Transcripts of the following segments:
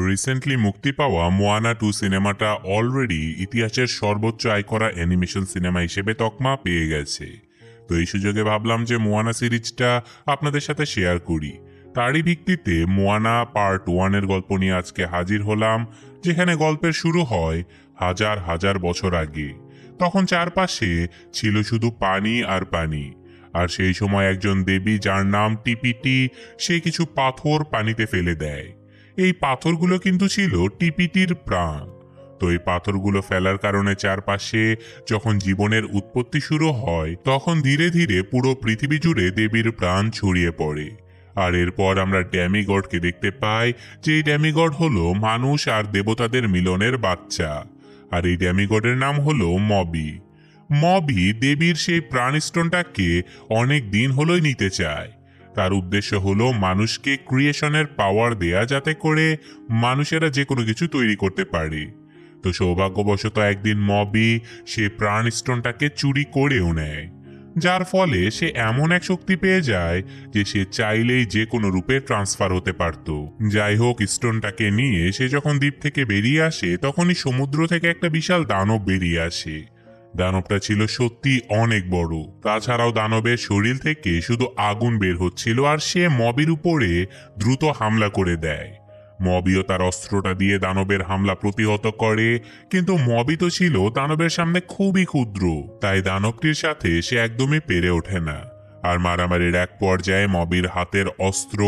Recently মুক্তি পাওয়া Moana 2 সিনেমাটা অলরেডি ইতিহাসের সর্বোচ্চ আয় করা অ্যানিমেশন সিনেমা হিসেবে তকমা পেয়ে গেছে। তো এই সুযোগে ভাবলাম যে মোয়ানা সিরিজটা আপনাদের সাথে শেয়ার করি। তারই ভিত্তিতে মোয়ানা পার্ট 1 এর গল্প নিয়ে আজকে হাজির হলাম, যেখানে গল্পের শুরু হয় হাজার হাজার বছর আগে। তখন চারপাশে ছিল শুধু পানি আর পানি। আর সেই সময় একজন দেবী যার নাম টিপিটি, সে কিছু পাথর পানিতে ফেলে দেয়। এই পাথরগুলো কিন্তু ছিল টিপিটির প্রাণ। তো এই পাথরগুলো ফেলার কারণে চারপাশে যখন জীবনের উৎপত্তি শুরু হয়, তখন ধীরে ধীরে পুরো পৃথিবী জুড়ে দেবীর প্রাণ ছড়িয়ে পড়ে। আর এরপর আমরা ড্যামিগডকে দেখতে পাই, যে এই ড্যামিগড হলো মানুষ আর দেবতাদের মিলনের বাচ্চা। আর এই ড্যামিগডের নাম হলো মবি। মবি দেবীর সেই প্রাণ স্টোনটাকে অনেক দিন হলোই নিতে চায়। তার উদ্দেশ্য হলো মানুষকে ক্রিয়েশনের পাওয়ার দেয়া, যাতে করে মানুষেরা যে কোনো কিছু তৈরি করতে পারে। তো সৌভাগ্যবশত একদিন মবি সে প্রাণ স্টোনটাকে চুরি করেও নেয়, যার ফলে সে এমন এক শক্তি পেয়ে যায় যে সে চাইলেই যে কোনো রূপে ট্রান্সফার হতে পারত। যাই হোক, স্টোনটাকে নিয়ে সে যখন দ্বীপ থেকে বেরিয়ে আসে, তখনই সমুদ্র থেকে একটা বিশাল দানব বেরিয়ে আসে। দানবটা ছিল সত্যি অনেক বড়। তাছাড়াও দানবের শরীর থেকে শুধু আগুন বের হচ্ছিল, আর সে মবির উপরে দ্রুত হামলা করে দেয়। মবিও তার অস্ত্রটা দিয়ে দানবের হামলা প্রতিহত করে, কিন্তু মবি তো ছিল দানবের সামনে খুবই ক্ষুদ্র, তাই দানবটির সাথে সে একদমই পেরে ওঠে না। আর মারামারির এক পর্যায়ে মবির হাতের অস্ত্র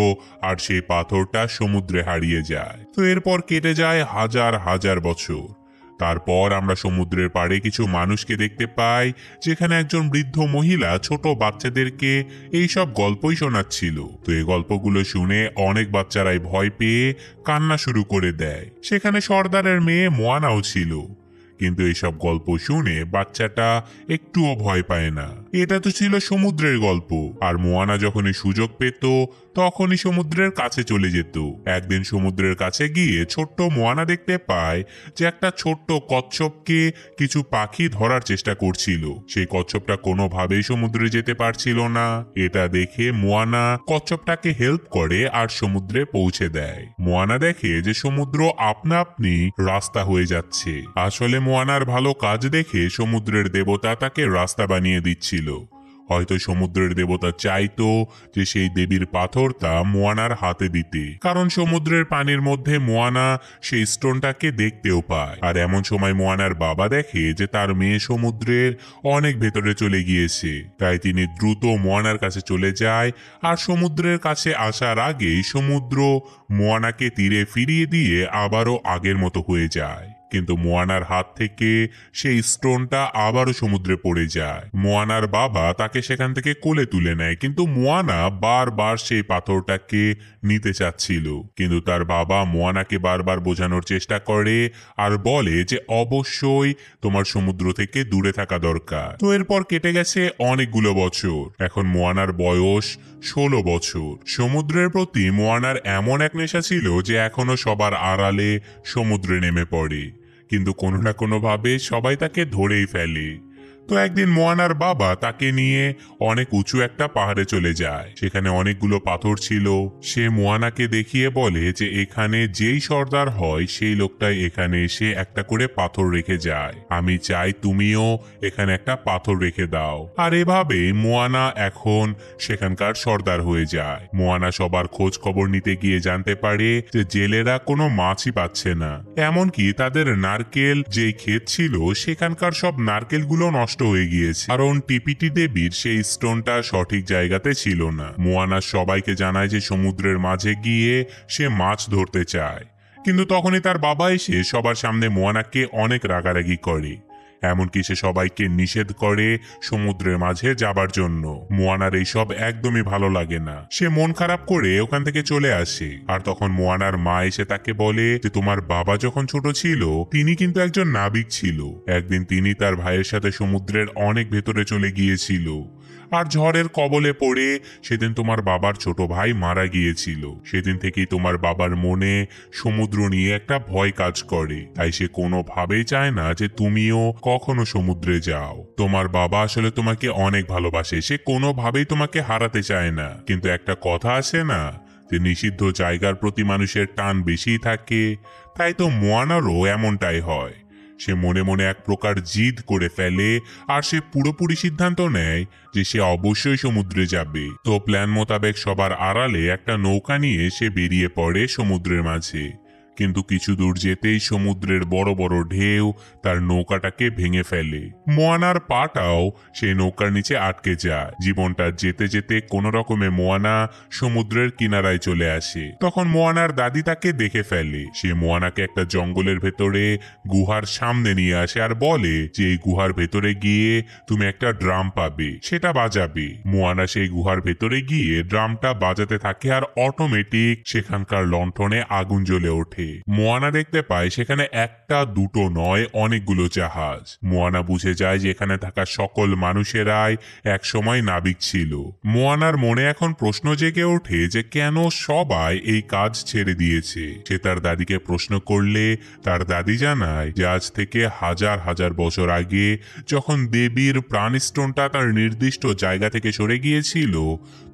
আর সেই পাথরটা সমুদ্রে হারিয়ে যায়। তো এরপর কেটে যায় হাজার হাজার বছর। তারপর আমরা সমুদ্রের পাড়ে কিছু মানুষকে দেখতে পাই, যেখানে একজন বৃদ্ধ মহিলা ছোট বাচ্চাদেরকে এইসব গল্পই শোনাচ্ছিল। তো এই গল্পগুলো শুনে অনেক বাচ্চারাই ভয় পেয়ে কান্না শুরু করে দেয়। সেখানে সর্দারের মেয়ে মোয়ানাও ছিল, কিন্তু এইসব গল্প শুনে বাচ্চাটা একটুও ভয় পায় না। এটা তো ছিল সমুদ্রের গল্প, আর মোয়ানা যখনই সুযোগ পেত তখনই সমুদ্রের কাছে চলে যেত। একদিন সমুদ্রের কাছে গিয়ে ছোট্ট মোয়ানা দেখতে পায় যে একটা ছোট্ট কচ্ছপকে কিছু পাখি ধরার চেষ্টা করছিল। সেই কচ্ছপটা কোনোভাবেই সমুদ্রে যেতে পারছিল না। এটা দেখে মোয়ানা কচ্ছপটাকে হেল্প করে আর সমুদ্রে পৌঁছে দেয়। মোয়ানা দেখে যে সমুদ্র আপনা আপনি রাস্তা হয়ে যাচ্ছে। আসলে মোয়ানার ভালো কাজ দেখে সমুদ্রের দেবতা তাকে রাস্তা বানিয়ে দিচ্ছিল। হয়তো সমুদ্রের দেবতা চাইতো যে সেই দেবীর পাথরটা মোয়ানার হাতে দিতে, কারণ সমুদ্রের পানির মধ্যে মোয়ানা সেই স্টোনটাকে দেখতেও পায়। আর এমন সময় মোয়ানার বাবা দেখে যে তার মেয়ে সমুদ্রের অনেক ভেতরে চলে গিয়েছে, তাই তিনি দ্রুত মোয়ানার কাছে চলে যায়। আর সমুদ্রের কাছে আসার আগেই সমুদ্র মোয়ানাকে তীরে ফিরিয়ে দিয়ে আবারও আগের মতো হয়ে যায়। কিন্তু মোয়ানার হাত থেকে সেই স্টোনটা আবারও সমুদ্রে পড়ে যায়। মোয়ানার বাবা তাকে সেখান থেকে কোলে তুলে নেয়, কিন্তু মোয়ানা বারবার সেই পাথরটাকে নিতে চাচ্ছিল। কিন্তু তার বাবা মোয়ানাকে বারবার বোঝানোর চেষ্টা করে আর বলে যে অবশ্যই তোমার সমুদ্র থেকে দূরে থাকা দরকার। তো এরপর কেটে গেছে অনেকগুলো বছর। এখন মোয়ানার বয়স 16 বছর। সমুদ্রের প্রতি মোয়ানার এমন এক নেশা ছিল যে এখনো সবার আড়ালে সমুদ্রে নেমে পড়ে, কিন্তু কোনো না কোনো ভাবে সবাই তাকে ধরেই ফেলে। তো একদিন মোয়ানার বাবা তাকে নিয়ে অনেক উঁচু একটা পাহাড়ে চলে যায়। সেখানে অনেকগুলো পাথর ছিল। সে মোয়ানাকে দেখিয়ে বলে যে এখানে যেই সর্দার হয় সেই লোকটাই এখানে এসে একটা করে পাথর রেখে যায়। আমি চাই তুমিও এখানে একটা পাথর রেখে দাও। আর এভাবে মোয়ানা এখন সেখানকার সর্দার হয়ে যায়। মোয়ানা সবার খোঁজ খবর নিতে গিয়ে জানতে পারে যে জেলেরা কোনো মাছই পাচ্ছে না। এমনকি তাদের নারকেল যেই ক্ষেত ছিল সেখানকার সব নারকেলগুলো নষ্ট হয়ে গিয়েছে, কারণ টিপিটি দেবীর সেই স্টোনটা সঠিক জায়গাতে ছিল না। মোয়ানা সবাইকে জানায় যে সমুদ্রের মাঝে গিয়ে সে মাছ ধরতে চায়, কিন্তু তখনই তার বাবা এসে সবার সামনে মোয়ানাকে অনেক রাগারাগি করে। এমনকি সে সবাইকে নিষেধ করে সমুদ্রের মাঝে যাবার জন্য। মোয়ানার এইসব একদমই ভালো লাগে না। সে মন খারাপ করে ওখান থেকে চলে আসে। আর তখন মোয়ানার মা এসে তাকে বলে যে তোমার বাবা যখন ছোট ছিল তিনি কিন্তু একজন নাবিক ছিল। একদিন তিনি তার ভাইয়ের সাথে সমুদ্রের অনেক ভেতরে চলে গিয়েছিল, আর ঝড়ের কবলে পড়ে সেদিন তোমার বাবার ছোট ভাই মারা গিয়েছিল। সেদিন থেকেই তোমার বাবার মনে সমুদ্র নিয়ে একটা ভয় কাজ করে, তাই সে কোনোভাবেই চায় না যে তুমিও কখনো সমুদ্রে যাও। তোমার বাবা আসলে তোমাকে অনেক ভালোবাসে, সে কোনোভাবেই তোমাকে হারাতে চায় না। কিন্তু একটা কথা আছে না, যে নিষিদ্ধ জায়গার প্রতি মানুষের টান বেশি থাকে, তাই তো মোয়ানারও এমনটাই হয়। সে মনে মনে এক প্রকার জিদ করে ফেলে, আর সে পুরোপুরি সিদ্ধান্ত নেয় যে সে অবশ্যই সমুদ্রে যাবে। তো প্ল্যান মোতাবেক সবার আড়ালে একটা নৌকা নিয়ে সে বেরিয়ে পড়ে সমুদ্রের মাঝে। কিন্তু কিছু দূর যেতেই সমুদ্রের বড় বড় ঢেউ তার নৌকাটাকে ভেঙে ফেলে। মোয়ানার পাটাও সেই নৌকার নিচে আটকে যায়। জীবনটা যেতে যেতে কোনো রকমে মোয়ানা সমুদ্রের কিনারায় চলে আসে। তখন মোয়ানার দাদি তাকে দেখে ফেলে। সে মোয়ানাকে একটা জঙ্গলের ভেতরে গুহার সামনে নিয়ে আসে আর বলে যে এই গুহার ভেতরে গিয়ে তুমি একটা ড্রাম পাবে, সেটা বাজাবে। মোয়ানা সেই গুহার ভেতরে গিয়ে ড্রামটা বাজাতে থাকে আর অটোমেটিক সেখানকার লণ্ঠনে আগুন জ্বলে ওঠে। মোয়ানা দেখতে পায় সেখানে একটা দুটো নয়, অনেকগুলো জাহাজ। মোয়ানা বুঝে যায় যে এখানে থাকা সকল মানুষেরাই একসময় নাবিক ছিল। মোয়ানার মনে এখন প্রশ্ন জেগে ওঠে যে কেন সবাই এই কাজ ছেড়ে দিয়েছে। সে তার দাদিকে প্রশ্ন করলে তার দাদি জানায় যে আজ থেকে হাজার হাজার বছর আগে যখন দেবীর প্রাণস্টোনটা তার নির্দিষ্ট জায়গা থেকে সরে গিয়েছিল,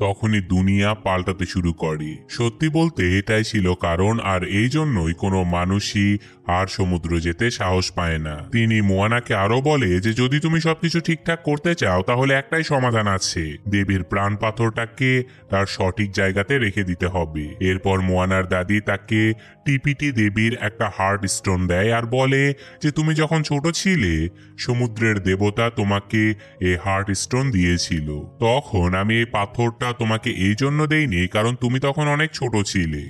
তখনই দুনিয়া পাল্টাতে শুরু করে। সত্যি বলতে এটাই ছিল কারণ, আর এই জন্যই কোনো মানুষই আর সমুদ্র যেতে সাহস পায় না। তিনি মোয়ানাকে আরো বলে যে যদি তুমি সবকিছু ঠিকঠাক করতে চাও তাহলে একটাই সমাধান আছে, দেবীর প্রাণ পাথরটাকে তার সঠিক জায়গাতে রেখে দিতে হবে। এরপর মোয়ানার দাদি তাকে টিপিটি দেবীর একটা হার্ট স্টোন দেয় আর বলে যে তুমি যখন ছোট ছিলে সমুদ্রের দেবতা তোমাকে এই হার্ট স্টোন দিয়েছিল। তখন আমি এই পাথরটা তোমাকে এই জন্য দেইনি কারণ তুমি তখন অনেক ছোট ছিলে।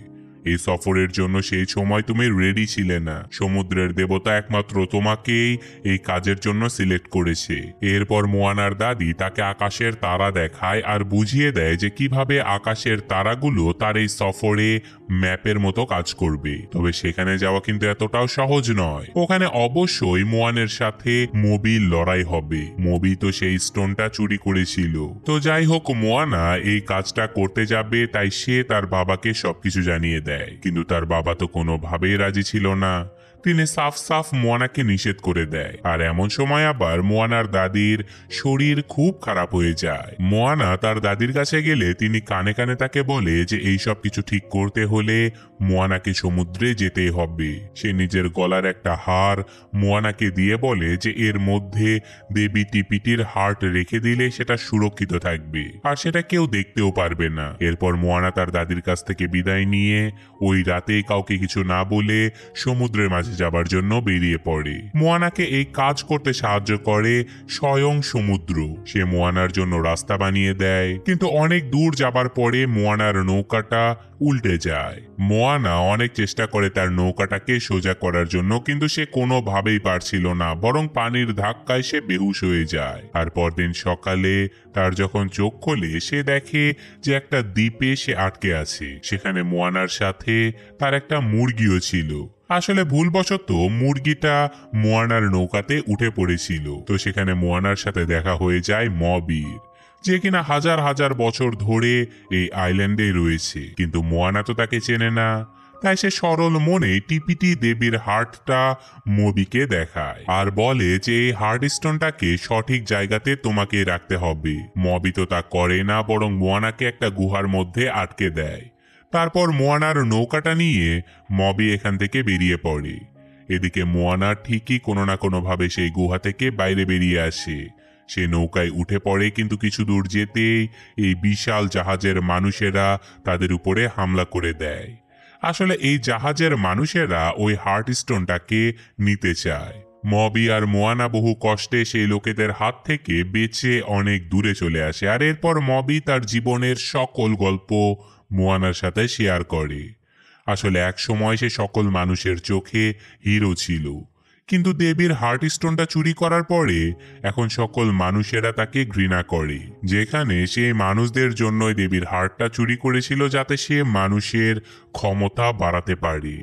এই সফরের জন্য সেই সময় তুমি রেডি ছিলে না। সমুদ্রের দেবতা একমাত্র তোমাকেই এই কাজের জন্য সিলেক্ট করেছে। এরপর মোয়ানার দাদি তাকে আকাশের তারা দেখায় আর বুঝিয়ে দেয় যে কিভাবে আকাশের তারাগুলো তার এই সফরে ম্যাপের মতো কাজ করবে। তবে সেখানে যাওয়া কিন্তু এতটাও সহজ নয়। ওখানে অবশ্যই মোয়ানের সাথে মবির লড়াই হবে। মবি তো সেই স্টোনটা চুরি করেছিল। তো যাই হোক, মোয়ানা এই কাজটা করতে যাবে, তাই সে তার বাবাকে সবকিছু জানিয়ে দেয়। কিন্তু তার বাবা তো কোনোভাবেই রাজি ছিল না। তিনি সাফ সাফ মোয়ানাকে নিষেধ করে দেয়। আর এমন সময় আবার মোয়ানার দাদির শরীর খুব খারাপ হয়ে যায়। মোয়ানা তার দাদির কাছে গেলে তিনি কানে কানে তাকে বলে যে এই সব কিছু ঠিক করতে হলে মোয়ানাকে সমুদ্রে যেতে হবে। সে নিজের গলার একটা হার মোয়ানাকে দিয়ে বলে যে এর মধ্যে দেবী টিপিটির হার্ট রেখে দিলে সেটা সুরক্ষিত থাকবে আর সেটা কেউ দেখতেও পারবে না। এরপর মোয়ানা তার দাদির কাছ থেকে বিদায় নিয়ে ওই রাতেই কাউকে কিছু না বলে সমুদ্রের মাঝে যাবার জন্য বেরিয়ে পড়ে। মোয়ানাকে এই কাজ করতে সাহায্য করে স্বয়ং সমুদ্র। সে মোয়ানার জন্য রাস্তা বানিয়ে দেয়, কিন্তু অনেক দূর যাবার পরে মোয়ানার নৌকাটা উল্টে যায়। মোয়ানা অনেক চেষ্টা করে তার নৌকাটাকে সোজা করার জন্য, কিন্তু সে কোনোভাবেই পারছিল না, বরং পানির ধাক্কায় সে বেহুশ হয়ে যায়। আর পরদিন সকালে তার যখন চোখ খোলে সে দেখে যে একটা দ্বীপে সে আটকে আছে। সেখানে মোয়ানার সাথে তার একটা মুরগিও ছিল। আসলে ভুলবশত মুরগিটা মোয়ানার নৌকাতে উঠে পড়েছিল। তো সেখানে মোয়ানার সাথে দেখা হয়ে যায় মবির, যে কিনা হাজার হাজার বছর ধরে এই আইল্যান্ডে রয়েছে। কিন্তু মোয়ানা তো তাকে চেনে না, তাই সে সরল মনে টিপিটি দেবীর হার্টটা মবিকে দেখায় আর বলে যে এই হার্ট স্টোনটাকে সঠিক জায়গাতে তোমাকে রাখতে হবে। মবি তো তা করে না, বরং মোয়ানাকে একটা গুহার মধ্যে আটকে দেয়। তারপর মোয়ানার নৌকাটা নিয়ে মবি এখান থেকে বেরিয়ে পড়ে। এদিকে মোয়ানা ঠিকই কোনো না কোনোভাবে সেই গুহা থেকে বাইরে বেরিয়ে আসে। সে নৌকায় উঠে পড়ে, কিন্তু কিছু দূর যেতেই এই বিশাল জাহাজের মানুষেরা তাদের উপরে হামলা করে দেয়। আসলে এই জাহাজের মানুষেরা ওই হার্ট স্টোনটাকে নিতে চায়। মবি আর মোয়ানা বহু কষ্টে সেই লোকেদের হাত থেকে বেঁচে অনেক দূরে চলে আসে। আর এরপর মবি তার জীবনের সকল গল্প মোয়ানার সাথে শেয়ার করে। আসলে এক সময় সে সকল মানুষের চোখে হিরো ছিল, কিন্তু দেবীর হার্ট স্টোনটা চুরি করার পরে এখন সকল মানুষেরা তাকে ঘৃণা করে। যেখানে সে মানুষদের জন্যই দেবীর হার্টটা চুরি করেছিল, যাতে সে মানুষের ক্ষমতা বাড়াতে পারে।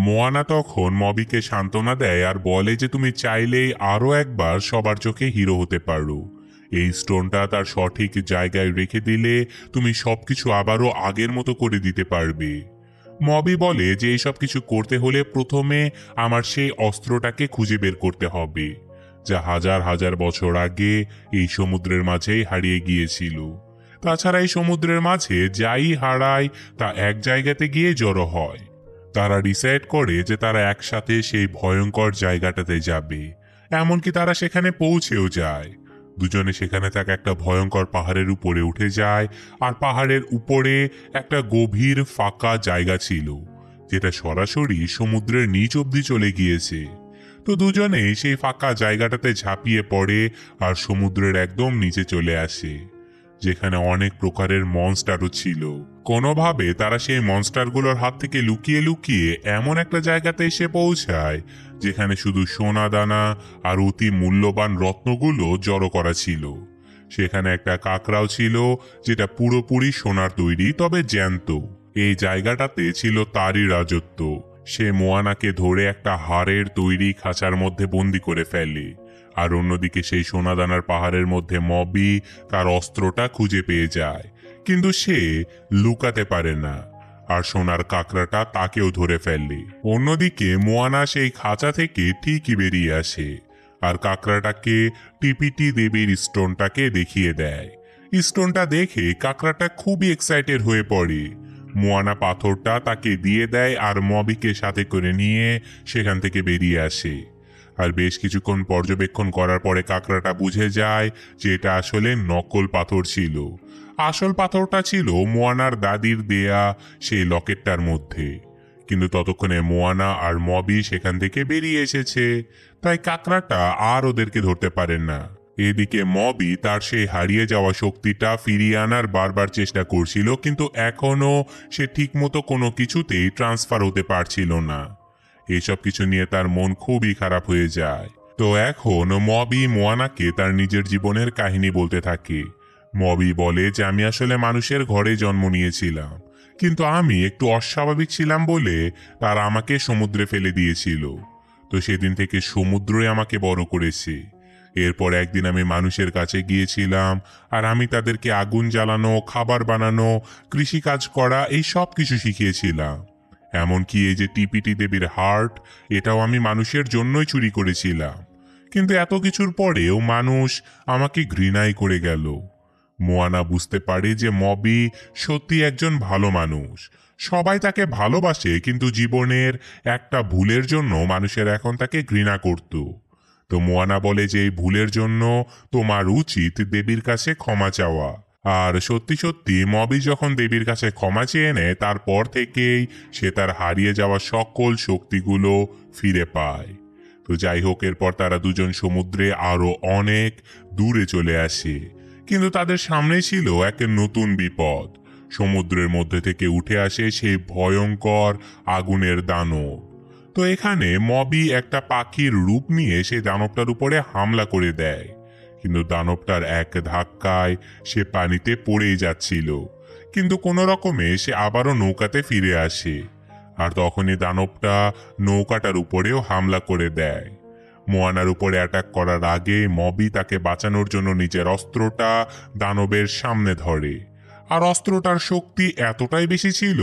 মোয়ানা তখন মবিকে সান্ত্বনা দেয় আর বলে যে তুমি চাইলেই আরো একবার সবার চোখে হিরো হতে পারো। এই স্টোনটা তার সঠিক জায়গায় রেখে দিলে তুমি সবকিছু আবারও আগের মতো করে দিতে পারবে। মবি বলে যে এইসব কিছু করতে হলে প্রথমে আমার সেই অস্ত্রটাকে খুঁজে বের করতে হবে, যা হাজার হাজার বছর আগে এই সমুদ্রের মাঝেই হারিয়ে গিয়েছিল। তাছাড়া এই সমুদ্রের মাঝে যাই হারায় তা এক জায়গাতে গিয়ে জড়ো হয়। তারা ডিসাইড করে যে তারা একসাথে সেই ভয়ঙ্কর জায়গাটাতে যাবে। এমনকি তারা সেখানে পৌঁছেও যায়। দুজনে সেখানে থাকা একটা ভয়ঙ্কর পাহাড়ের উপরে উঠে যায়, আর পাহাড়ের উপরে একটা গভীর ফাঁকা জায়গা ছিল, যেটা সরাসরি সমুদ্রের নিচ অব্দি চলে গিয়েছে। তো দুজনেই সেই ফাঁকা জায়গাটাতে ঝাঁপিয়ে পড়ে আর সমুদ্রের একদম নিচে চলে আসে, যেখানে অনেক প্রকারের মনস্টারও ছিল। কোনোভাবে তারা সেই মনস্টারগুলোর হাত থেকে লুকিয়ে লুকিয়ে এমন একটা জায়গাতে এসে পৌঁছায় যেখানে শুধু সোনা দানা আর অতি মূল্যবান রত্নগুলো জড়ো করা ছিল। সেখানে একটা কাকড়াও ছিল, যেটা পুরোপুরি সোনার তৈরি, তবে জ্যান্ত। এই জায়গাটাতে ছিল তারই রাজত্ব। সে মোয়ানাকে ধরে একটা হাড়ের তৈরি খাঁচার মধ্যে বন্দি করে ফেলে, আর অন্যদিকে সেই সোনাদানার পাহাড়ের মধ্যে মবি তার অস্ত্রটা খুঁজে পেয়ে যায়, কিন্তু সে লুকাতে পারে না, আর সোনার কাকড়াটা তাকেও ধরে ফেলে। অন্যদিকে মোয়ানা সেই খাঁচা থেকে ঠিকই বেরিয়ে আসে, আর কাকড়াটাকে টিপিটি দেবীর স্টোনটাকে দেখিয়ে দেয়। স্টোনটা দেখে কাকড়াটা খুবই এক্সাইটেড হয়ে পড়ে। মোয়ানা পাথরটা তাকে দিয়ে দেয় আর মবিকে সাথে করে নিয়ে সেখান থেকে বেরিয়ে আসে। আর বেশ কিছুক্ষণ পর্যবেক্ষণ করার পরে কাকড়াটা বুঝে যায় যে এটা আসলে নকল পাথর ছিল। আসল পাথরটা ছিল মোয়ানার দাদির দেয়া সেই লকেটটার মধ্যে। কিন্তু ততক্ষণে মোয়ানা আর মবি সেখান থেকে বেরিয়ে এসেছে, তাই কাকড়াটা আর ওদেরকে ধরতে পারে না। এদিকে মবি তার সেই হারিয়ে যাওয়া শক্তিটা ফিরিয়ে আনার বারবার চেষ্টা করছিল, কিন্তু এখনো সে ঠিকমতো কোনো কিছুতেই ট্রান্সফার হতে পারছিল না। এসব কিছু নিয়ে তার মন খুবই খারাপ হয়ে যায়। তো এখন মবি মোয়ানাকে তার নিজের জীবনের কাহিনী বলতে থাকে। মবি বলে যে আমি আসলে মানুষের ঘরে জন্ম নিয়েছিলাম, কিন্তু আমি একটু অস্বাভাবিক ছিলাম বলে তারা আমাকে সমুদ্রে ফেলে দিয়েছিল। তো সেদিন থেকে সমুদ্রই আমাকে বড় করেছে। এরপর একদিন আমি মানুষের কাছে গিয়েছিলাম, আর আমি তাদেরকে আগুন জ্বালানো, খাবার বানানো, কৃষিকাজ করা, এই সব কিছু শিখিয়েছিলাম। এমনকি এই যে টিপিটি দেবীর হার্ট, এটাও আমি মানুষের জন্যই চুরি করেছিলাম। কিন্তু এত কিছুর পরেও মানুষ আমাকে ঘৃণাই করে গেল। মোয়ানা বুঝতে পারে যে মবি সত্যি একজন ভালো মানুষ। সবাই তাকে ভালোবাসে, কিন্তু জীবনের একটা ভুলের জন্য মানুষের এখন তাকে ঘৃণা করত। তো মোয়ানা বলে যে এই ভুলের জন্য তোমার উচিত দেবীর কাছে ক্ষমা চাওয়া। আর সত্যি সত্যি মবি যখন দেবীর কাছে ক্ষমা চেয়ে নেয়, তারপর থেকেই সে তার হারিয়ে যাওয়া সকল শক্তিগুলো ফিরে পায়। তো যাই হোক, এরপর তারা দুজন সমুদ্রে আরো অনেক দূরে চলে আসে, কিন্তু তাদের সামনে ছিল এক নতুন বিপদ। সমুদ্রের মধ্যে থেকে উঠে আসে সেই ভয়ঙ্কর আগুনের দানব। তো এখানে মবি একটা পাখির রূপ নিয়ে সেই দানবটার উপরে হামলা করে দেয়, কিন্তু দানবটার এক ধাক্কায় সে পানিতে পড়েই যাচ্ছিল। কিন্তু কোনো রকমে সে আবারও নৌকাতে ফিরে আসে, আর তখনই দানবটা নৌকাটার উপরেও হামলা করে দেয়। মোয়ানার উপরে অ্যাটাক করার আগে মবি তাকে বাঁচানোর জন্য নিজের অস্ত্রটা দানবের সামনে ধরে, আর অস্ত্রটার শক্তি এতটাই বেশি ছিল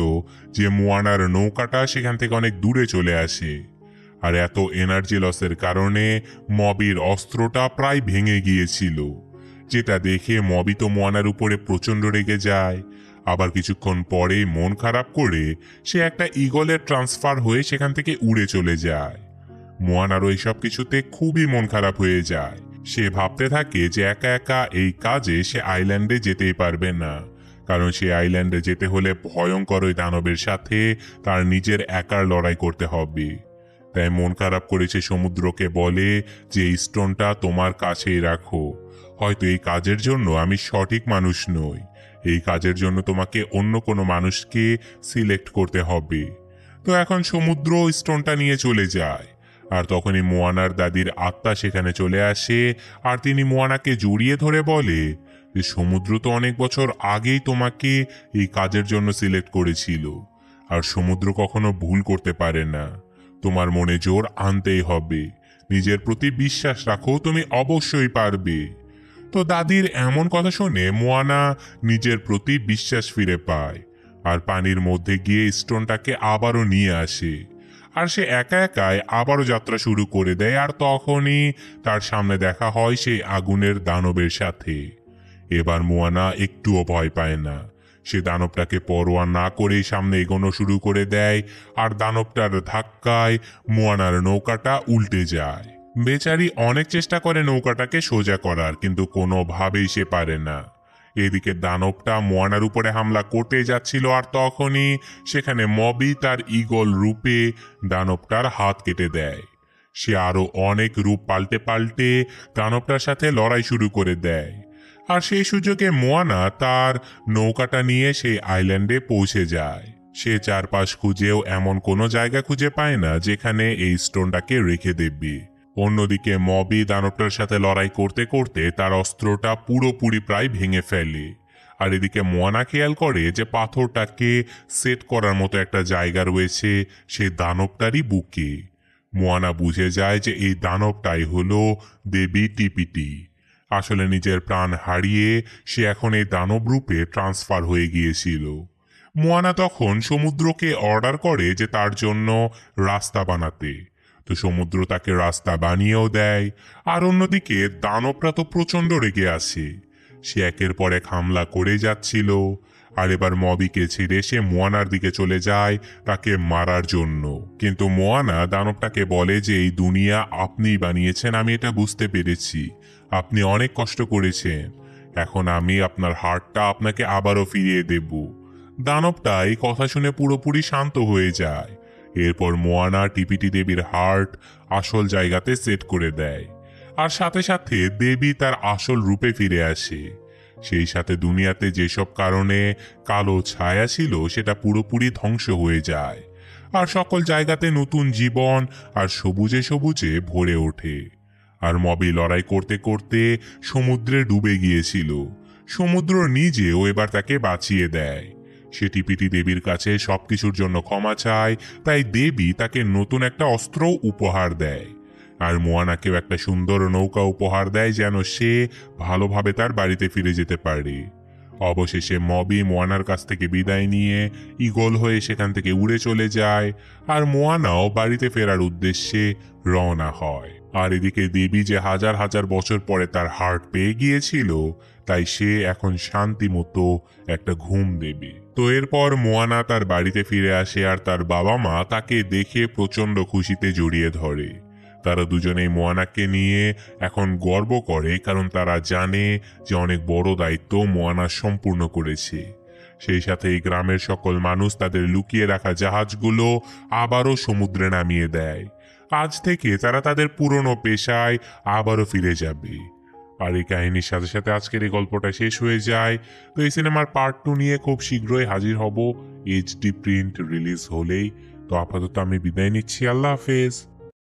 যে মোয়ানার নৌকাটা সেখান থেকে অনেক দূরে চলে আসে। আর এত এনার্জি লসের কারণে মবির অস্ত্রটা প্রায় ভেঙে গিয়েছিল, যেটা দেখে মবি তো মোয়ানার উপরে প্রচণ্ড রেগে যায়। আবার কিছুক্ষণ পরে মন খারাপ করে সে একটা ঈগলের ট্রান্সফার হয়ে সেখান থেকে উড়ে চলে যায়। মোয়ানারও এইসব কিছুতে খুবই মন খারাপ হয়ে যায়। সে ভাবতে থাকে যে একা একা এই কাজে সে আইল্যান্ডে যেতেই পারবে না, কারণ সে আইল্যান্ডে যেতে হলে ভয়ঙ্কর ওই দানবের সাথে তার নিজের একার লড়াই করতে হবে। তাই মন খারাপ করে সে সমুদ্রকে বলে যে এই স্টোনটা তোমার কাছেই রাখো, হয়তো এই কাজের জন্য আমি সঠিক মানুষ নই, এই কাজের জন্য তোমাকে অন্য কোনো মানুষকে সিলেক্ট করতে হবে। তো এখন সমুদ্র স্টোনটা নিয়ে চলে যায়, আর তখনই মোয়ানার দাদির আত্মা সেখানে চলে আসে, আর তিনি মোয়ানাকে জড়িয়ে ধরে বলে যে সমুদ্র তো অনেক বছর আগেই তোমাকে এই কাজের জন্য সিলেক্ট করেছিল, আর সমুদ্র কখনো ভুল করতে পারে না। তোমার মনে জোর আনতেই হবে, নিজের প্রতি বিশ্বাস রাখো, তুমি অবশ্যই পারবে। তো দাদির এমন কথা শুনে মোয়ানা নিজের প্রতি বিশ্বাস ফিরে পায়, আর পানির মধ্যে গিয়ে স্টোনটাকে আবারও নিয়ে আসে, আর সে একা একাই আবারও যাত্রা শুরু করে দেয়। আর তখনই তার সামনে দেখা হয় সেই আগুনের দানবের সাথে। এবার মোয়ানা একটুও ভয় পায় না। সে দানবটাকে পরোয়া না করেই সামনে এগোনো শুরু করে দেয়, আর দানবটার ধাক্কায় মোয়ানার নৌকাটা উল্টে যায়। বেচারি অনেক চেষ্টা করে নৌকাটাকে সোজা করার, কিন্তু কোনোভাবেই সে পারে না। এদিকে দানবটা মোয়ানার উপরে হামলা করতে যাচ্ছিল, আর তখনই সেখানে মবি তার ঈগল রূপে দানবটার হাত কেটে দেয়। সে আরো অনেক রূপ পাল্টে পাল্টে দানবটার সাথে লড়াই শুরু করে দেয়। আর সেই সুযোগে মোয়ানা তার নৌকাটা নিয়ে সেই আইল্যান্ডে পৌঁছে যায়। সে চারপাশ খুঁজেও এমন কোনো জায়গা খুঁজে পায় না যেখানে এই স্টোনটাকে রেখে দেবে। অন্যদিকে মবি দানবটার সাথে লড়াই করতে করতে তার অস্ত্রটা পুরোপুরি প্রায় ভেঙে ফেলে। আর এদিকে মোয়ানা খেয়াল করে যে পাথরটাকে সেট করার মতো একটা জায়গা রয়েছে সেই দানবটারই বুকে। মোয়ানা বুঝে যায় যে এই দানবটাই হলো দেবী টিপিটি। আসলে নিজের প্রাণ হারিয়ে সে এখন এই দানব রূপে ট্রান্সফার হয়ে গিয়েছিল। মোয়ানা তখন সমুদ্রকে অর্ডার করে যে তার জন্য রাস্তা বানাতে। তো সমুদ্র তাকে রাস্তা বানিয়েও দেয়। আর অন্যদিকে দানবরা তো প্রচণ্ড রেগে আছে। সে একের পর এক হামলা করে যাচ্ছিল। আর এবার মবিকে ছেড়ে সে মোয়ানার দিকে চলে যায় তাকে মারার জন্য। কিন্তু মোয়ানা দানবটাকে বলে যে এই দুনিয়া আপনিই বানিয়েছেন, আমি এটা বুঝতে পেরেছি। আপনি অনেক কষ্ট করেছেন, এখন আমি আপনার হার্টটা আপনাকে আবারও ফিরিয়ে দেব। দানবটা এই কথা শুনে পুরোপুরি শান্ত হয়ে যায়। এরপর মোয়ানা টিপিটি দেবীর হার্ট আসল জায়গাতে সেট করে দেয়। আর সাথে সাথে দেবী তার আসল রূপে ফিরে আসে। সেই সাথে দুনিয়াতে যেসব কারণে কালো ছায়া ছিল সেটা পুরোপুরি ধ্বংস হয়ে যায়। আর সকল জায়গাতে নতুন জীবন আর সবুজে সবুজে ভরে ওঠে। আর মবি লড়াই করতে করতে সমুদ্রে ডুবে গিয়েছিল। সমুদ্র নিজেও এবার তাকে বাঁচিয়ে দেয়। সে টিপিটি দেবীর কাছে সবকিছুর জন্য ক্ষমা চায়, তাই দেবী তাকে নতুন একটা অস্ত্র উপহার দেয়। আর মোয়ানাকেও একটা সুন্দর নৌকা উপহার দেয় যেন সে ভালোভাবে তার বাড়িতে ফিরে যেতে পারে। অবশেষে মবি মোয়ানার কাছ থেকে বিদায় নিয়ে ঈগল হয়ে সেখান থেকে উড়ে চলে যায়। আর মোয়ানাও বাড়িতে ফেরার উদ্দেশ্যে রওনা হয়। আর এদিকে দেবী যে হাজার হাজার বছর পরে তার হার্ট পেয়ে গিয়েছিল, তাই সে এখন শান্তি মতো একটা ঘুম দেবে। তো এরপর মোয়ানা তার বাড়িতে ফিরে আসে, আর তার বাবা মা তাকে দেখে প্রচন্ড খুশিতে জড়িয়ে ধরে। তারা দুজনেই মোয়ানাকে নিয়ে এখন গর্ব করে, কারণ তারা জানে যে অনেক বড় দায়িত্ব মোয়ানা সম্পূর্ণ করেছে। সেই সাথে এই গ্রামের সকল মানুষ তাদের লুকিয়ে রাখা জাহাজগুলো আবারও সমুদ্রে নামিয়ে দেয়। আজ থেকে তারা তাদের পুরনো পেশায় আবারও ফিরে যাবে। আর এই কাহিনীর সাথে সাথে আজকের এই গল্পটা শেষ হয়ে যায়। তো এই সিনেমার পার্ট 2 নিয়ে খুব শীঘ্রই হাজির হব, এইচডি প্রিন্ট রিলিজ হলেই। তো আপাতত আমি বিদায় নিচ্ছি, আল্লাহ হাফেজ।